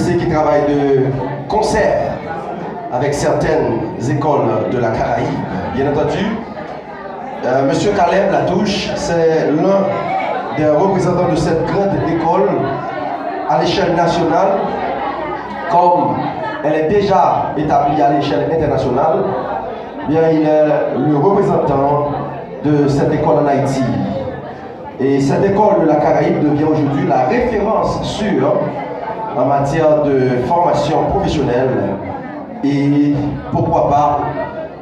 APC qui travaille de concert avec certaines écoles de la Caraïbe. Bien entendu, Monsieur Caleb Latouche, c'est l'un des représentants de cette grande école à l'échelle nationale, comme elle est déjà établie à l'échelle internationale. Bien, il est le représentant de cette école en Haïti. Et cette école de la Caraïbe devient aujourd'hui la référence sûre en matière de formation professionnelle et pourquoi pas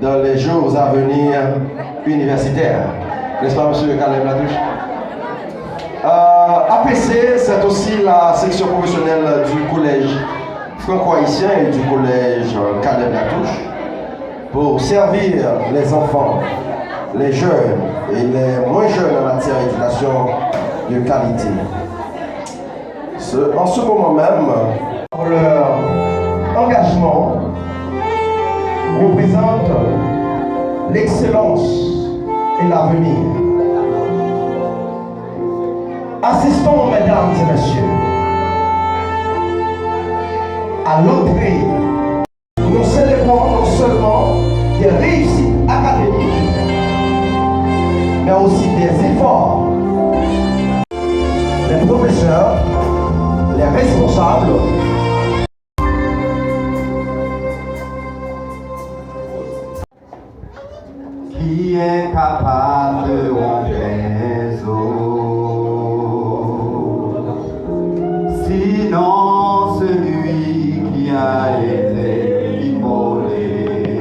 dans les jours à venir universitaires. N'est-ce pas, monsieur Caleb Latouche? APC, c'est aussi la section professionnelle du collège franco-haïtien et du collège Caleb Latouche pour servir les enfants, les jeunes et les moins jeunes en matière d'éducation de qualité. En ce moment même, leur engagement représente l'excellence et l'avenir. Assistons, mesdames et messieurs, à l'entrée. Nous célébrons non seulement des réussites académiques, mais aussi des efforts. Les professeurs, les responsables, qui est capable de rompre les eaux, sinon celui qui a été immolé,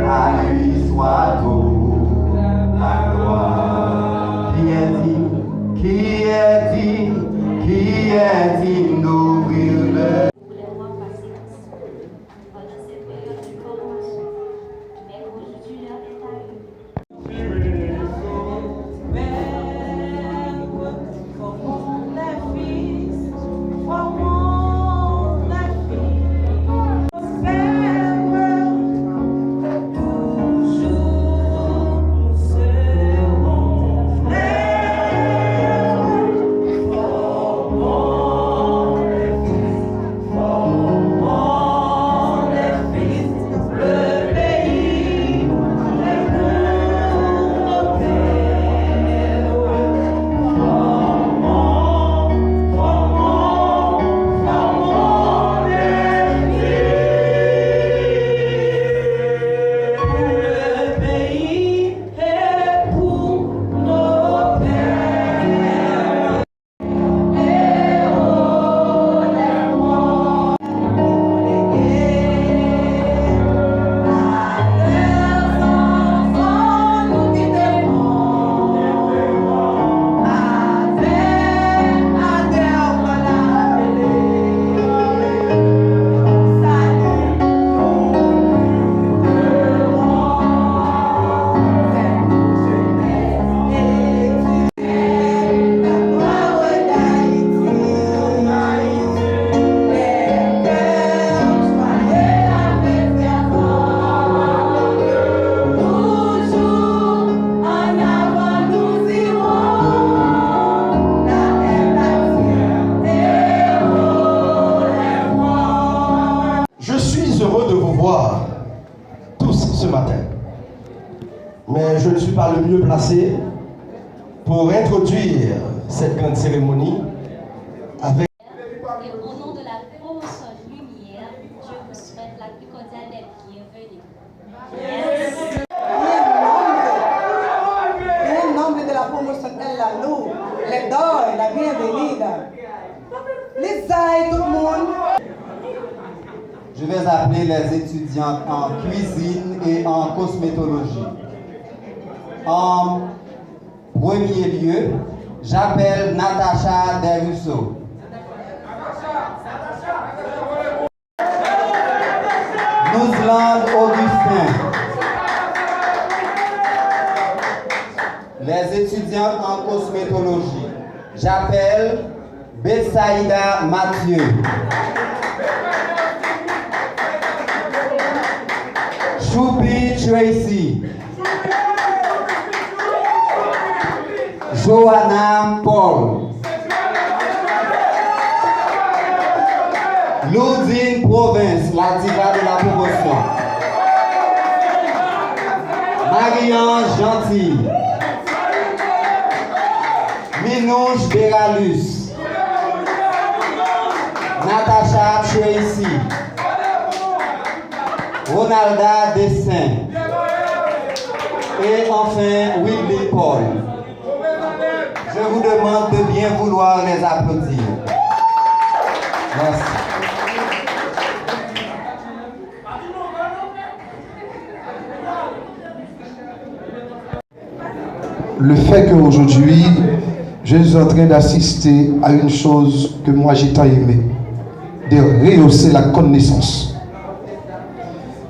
à lui soit toute la gloire. Qui est digne d'ouvrir le mais je ne suis pas le mieux placé pour introduire cette grande cérémonie avec... Et au nom de la promotion Lumière, je vous souhaite la plus cordiale des bienvenus. Yes. En nombre de la promotion El Lalou, les doy la bienvenida. Les aïe tout le monde. Je vais appeler les étudiantes en cuisine et en cosmétologie. En premier lieu, j'appelle Natacha Desrusso. Nouzland Augustin. Les étudiantes en cosmétologie, j'appelle Betsaïda Mathieu. Choupi Tracy. Johanna Paul. Lourdine Province, la diva de la promotion. Marie-Ange Gentil. Minouche Beralus. Natacha Tracy. Ronalda Dessin. Et enfin, Whitney Paul. Je vous demande de bien vouloir les applaudir. Merci. Le fait qu'aujourd'hui, je suis en train d'assister à une chose que moi j'ai tant aimé, de rehausser la connaissance.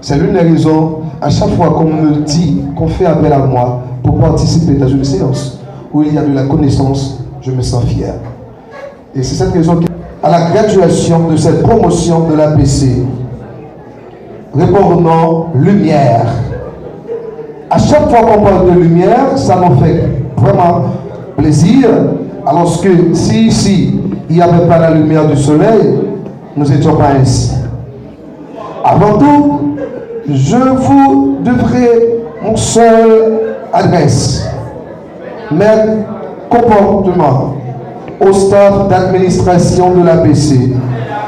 C'est l'une des raisons, à chaque fois qu'on me dit qu'on fait appel à moi pour participer dans une séance où il y a de la connaissance, je me sens fier. Et c'est cette raison qu'à la graduation de cette promotion de l'APC, répondons lumière. À chaque fois qu'on parle de lumière, ça nous fait vraiment plaisir. Alors que si ici, il n'y avait pas la lumière du soleil, nous n'étions pas ainsi. Avant tout, je vous devrai mon seul adresse, mes comportements au staff d'administration de l'APC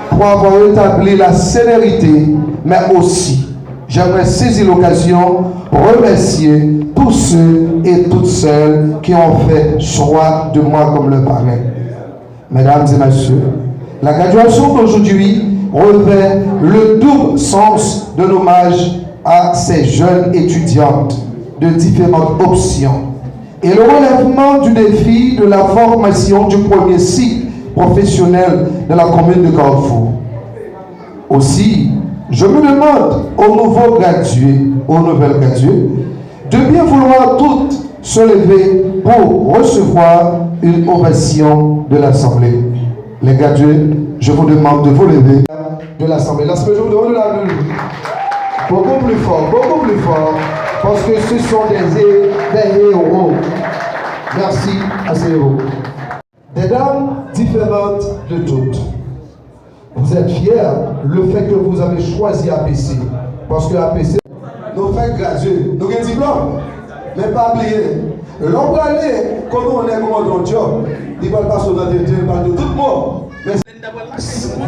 pour avoir établi la célérité, mais aussi, j'aimerais saisir l'occasion pour remercier tous ceux et toutes celles qui ont fait choix de moi comme leur parrain. Mesdames et messieurs, la graduation d'aujourd'hui revêt le double sens de l'hommage à ces jeunes étudiantes de différentes options et le relèvement du défi de la formation du premier cycle professionnel de la commune de Carrefour. Aussi, je me demande aux nouveaux gradués, aux nouvelles graduées, de bien vouloir toutes se lever pour recevoir une ovation de l'Assemblée. Les gradués, je vous demande de vous lever de l'Assemblée. Lorsque je vous demande de la lever, beaucoup plus fort, parce que ce sont des héros. Merci à ces héros. Des dames différentes de toutes. Vous êtes fiers le fait que vous avez choisi APC. Parce que APC, nous fait graduer, nous avons un diplôme. Mais pas oublier, l'on va aller, comme on est comme dans le job, il ne parle pas seulement de Dieu, il parle de tout le monde. Mais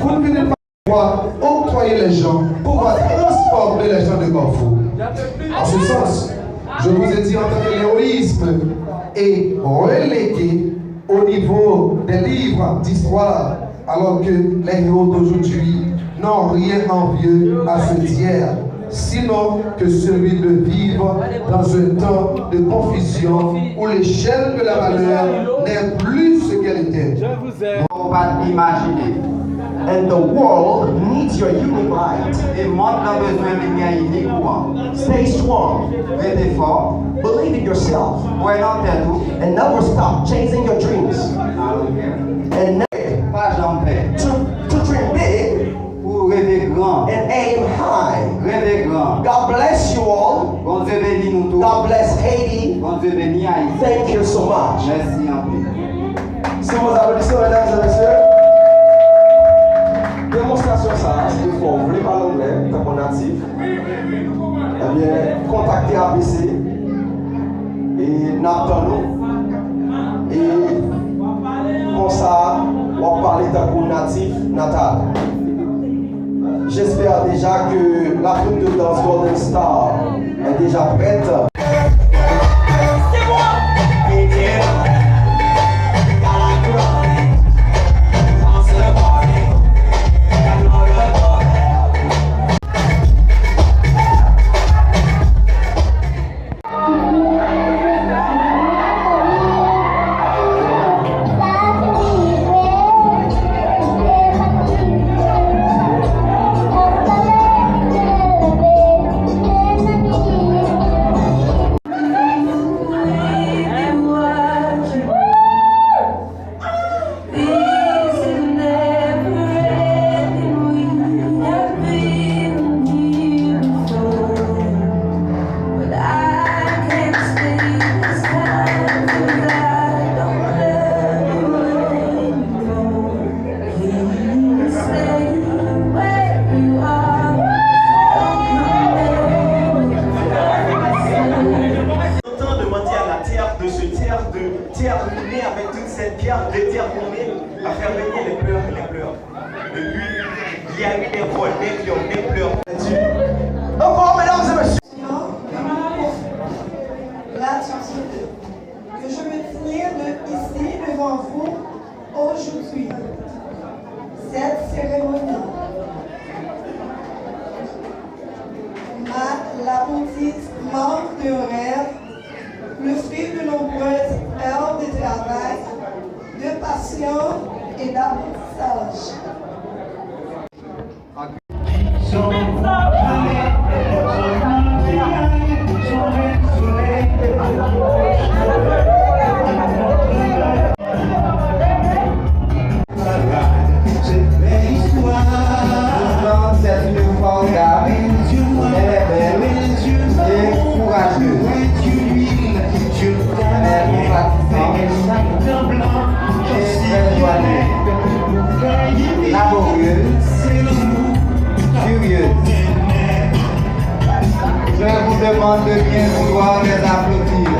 vous ne venez pas pouvoir octroyer les gens, pouvoir transformer les gens de Carrefour. En ce sens, je vous ai dit en tant que l'héroïsme est relégué au niveau des livres d'histoire, alors que les héros d'aujourd'hui n'ont rien envieux à ce d'hier, sinon que celui de vivre dans un temps de confusion où l'échelle de la valeur n'est plus ce qu'elle était. On va imaginer. And the world needs your unique light. Et le monde a besoin de lumière unique. Stay strong. Restez fort. Believe in yourself. Croyez en tête tout. And never stop chasing your dreams. And Pas jamais. to dream big Pour rêver grand. and aim high. Rêver grand. God bless you all. Bon Dieu bénit nous tous. God bless Haiti. Bon Dieu bénit Haïti. Thank you so much. Merci en plus. Si vous applaudissez, mesdames et messieurs. Démonstration ça, c'est qu'il faut voulez parler anglais, comme on natif. Eh bien, contactez APC et n'attendons. Et comme ça, on va parler d'un coup natif natal. J'espère déjà que la troupe de danse Golden Star est déjà prête. terminé avec toute cette pierre déterminée à faire venir les pleurs et les pleurs. Depuis, il y a eu des vols, des viols, des pleurs. Encore, mesdames et messieurs. L'attitude que je me tiens ici devant vous aujourd'hui. Cette cérémonie, l'aboutissement d'un rêve, le fruit de nombreuses heures de travail, de passion et d'apprentissage. C'est une forme d'âme, elle est belle et courageuse. Elle est compatissante et très joyeuse, laborieuse, curieuse. Je vous demande de bien vouloir les applaudir.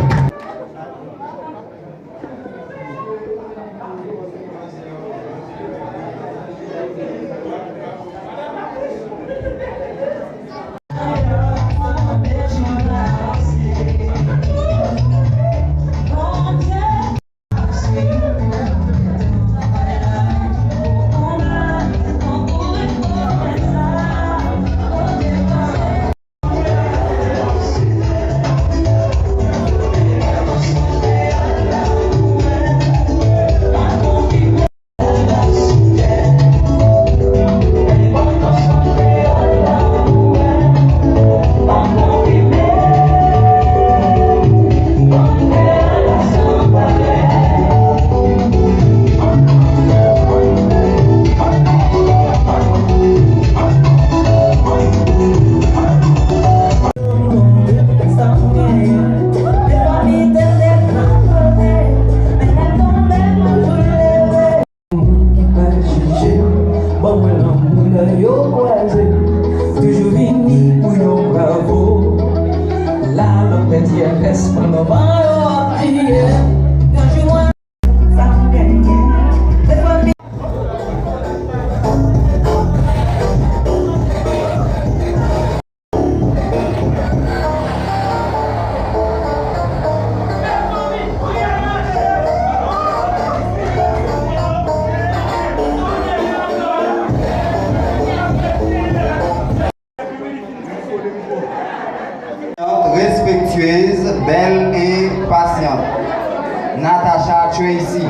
Toujours vini pour nos bravos. La langue reste pour nos bravos. Quand je vois ça me gagne. Respectueuse, belle et patiente. Natacha Tracy.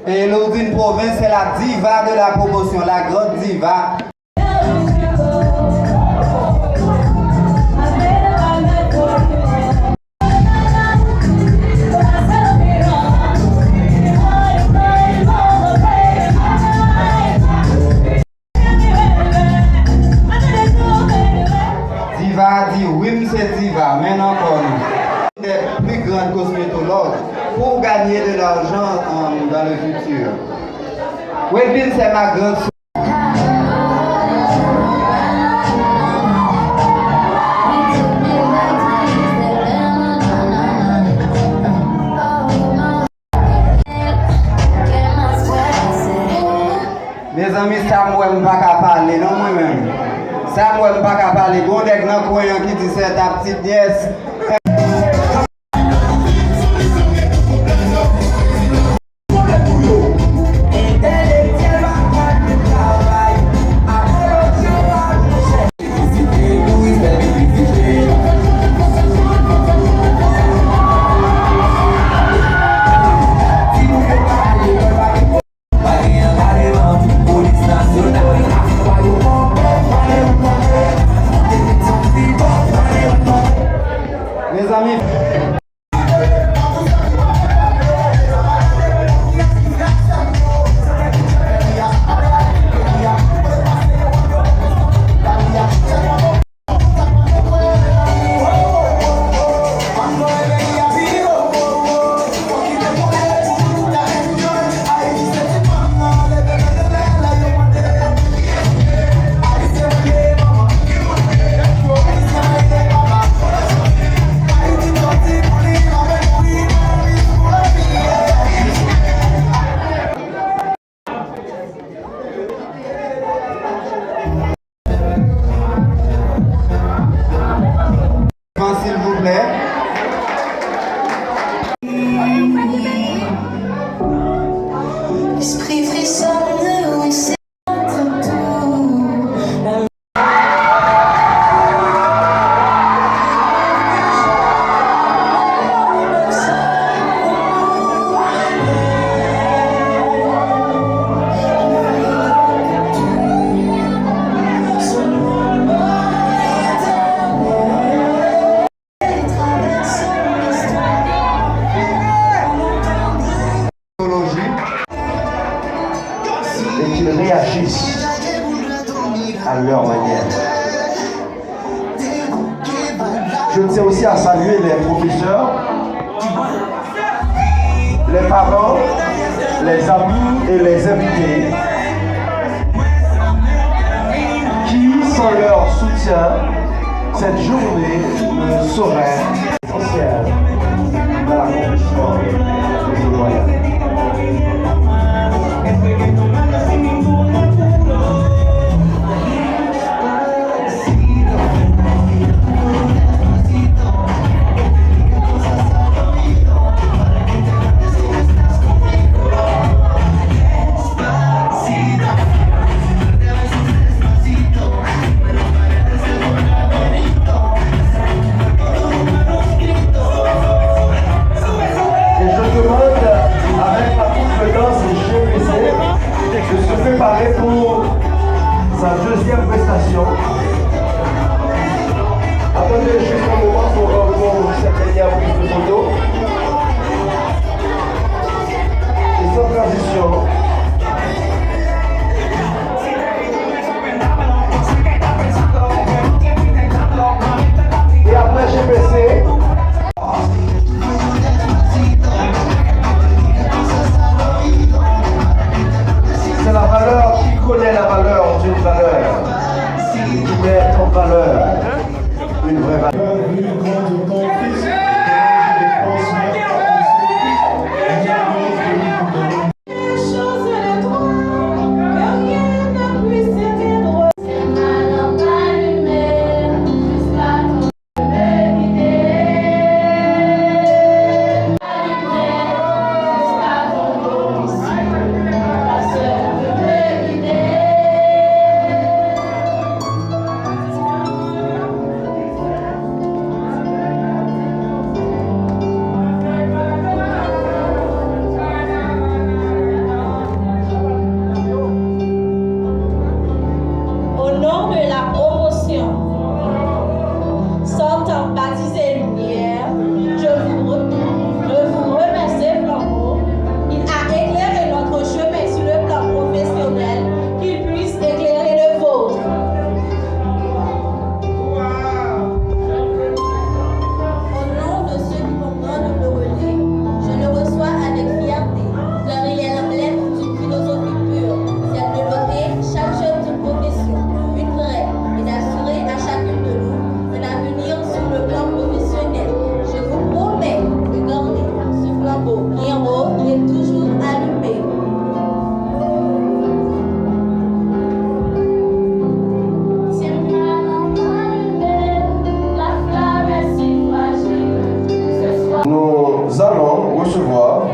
Et Elodine Province, c'est la diva de la promotion, la grande diva. Diva dit oui, c'est diva, mais encore nous. Des plus grands cosmétologues pour gagner de l'argent dans le futur. Webin, c'est ma grande soeur. Mes amis, ça ne peut pas parler, non moi-même. Ça ne peut pas parler. Bon, des grands croyants qui disent c'est ta petite nièce. qu'ils réagissent à leur manière. Je tiens aussi à saluer les professeurs, les parents, les amis et les invités qui, sans leur soutien, cette journée ne saurait être essentielle dans l'accomplissement de ce voyage. Pour sa deuxième prestation. Attendez juste un moment pour reprendre cette dernière prise de photo. Et sans transition. Et après GPC. C'est la valeur qui connaît la valeur d'une valeur, qui met en valeur une vraie valeur. Nous allons recevoir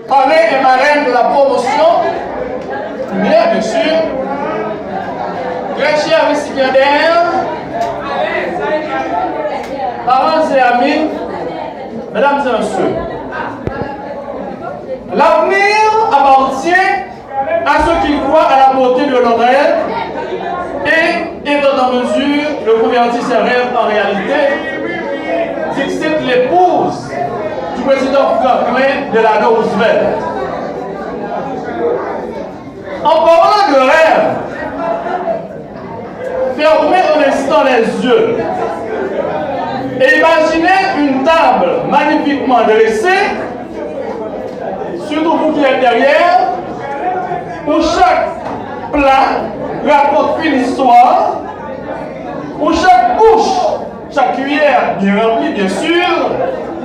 parrain et marraine de la promotion, bien sûr, très chers récipiendaires, parents et amis, mesdames et messieurs, l'avenir appartient à ceux qui croient à la beauté de leur rêve et, étant en mesure de convertir ces rêves en réalité. Dixit l'épouse du président Franklin Delano Roosevelt. En parlant de rêve, fermez un instant les yeux et imaginez une table magnifiquement dressée, surtout vous qui êtes derrière, où chaque plat raconte une histoire, où chaque bouche, chaque cuillère bien remplie, bien sûr,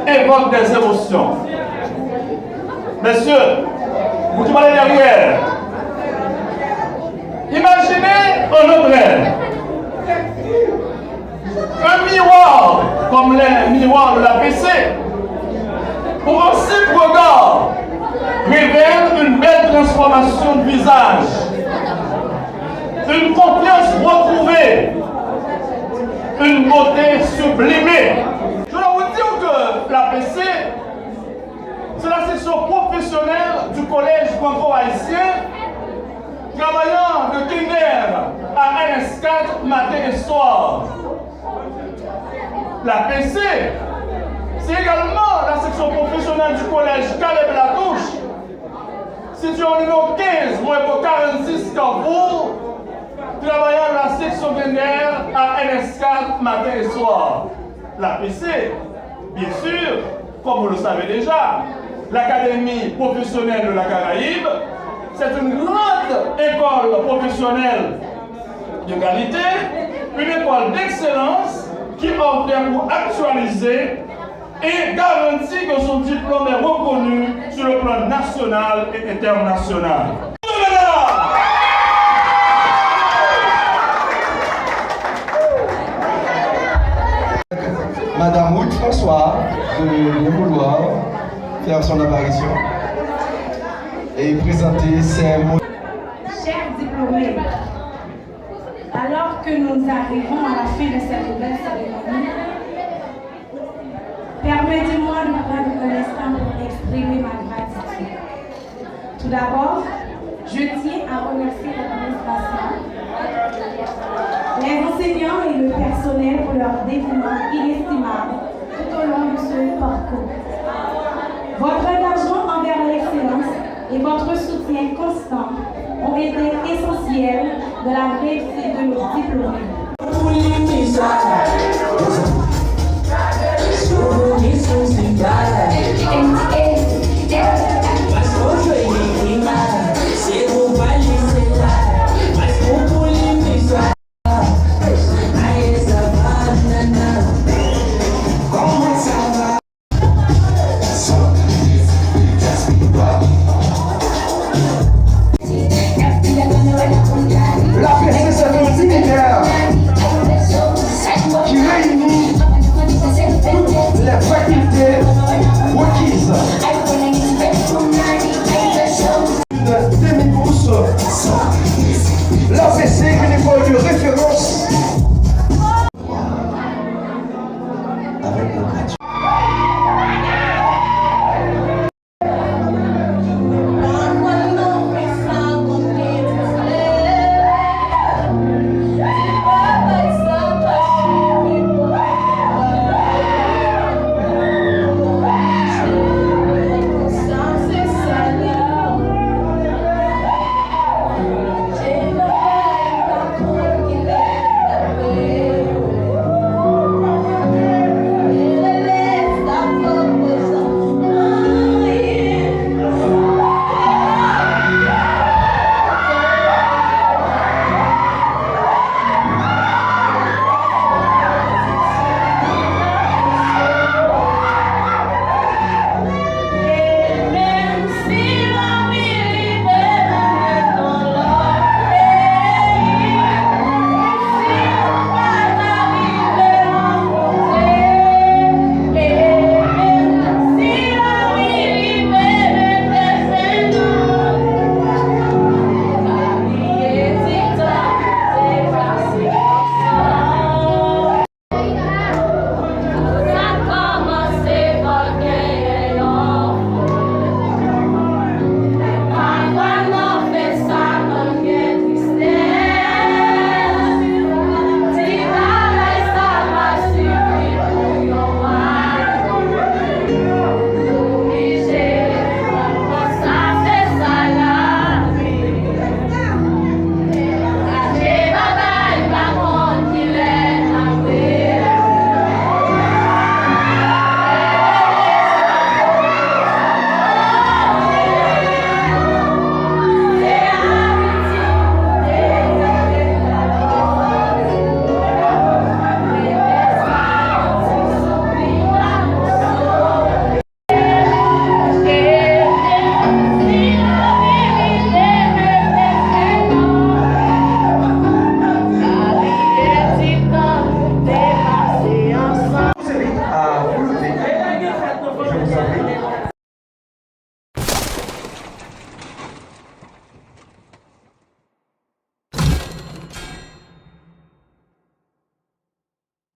évoque des émotions. Messieurs, vous qui parlez derrière, imaginez un autre rêve. Un miroir, comme les miroirs de la PC, où un simple regard révèle une belle transformation de visage, une confiance retrouvée, une beauté sublimée. Je dois vous dire que l'APC, c'est la section professionnelle du collège franco-haïtien, travaillant de kinder à AS4 matin et soir. L'APC, c'est également la section professionnelle du collège Caleb Latouche, située institution numéro 15, moins pour 46 Carrefour, travaillant à la section vénère à NS4 matin et soir. La PC, bien sûr, comme vous le savez déjà, l'Académie professionnelle de la Caraïbe, c'est une grande école professionnelle de qualité, une école d'excellence qui offre des cours actualisés et garantit que son diplôme est reconnu sur le plan national et international. Madame Ruth François de bien vouloir faire son apparition et présenter ses mots. Chers diplômés, alors que nous arrivons à la fin de cette belle cérémonie, permettez-moi de prendre un instant pour exprimer ma gratitude. Tout d'abord, je tiens à remercier l'administration, les enseignants et le personnel pour leur dévouement inestimable tout au long de ce parcours. Votre engagement envers l'excellence et votre soutien constant ont été essentiels de la réussite de nos diplômés.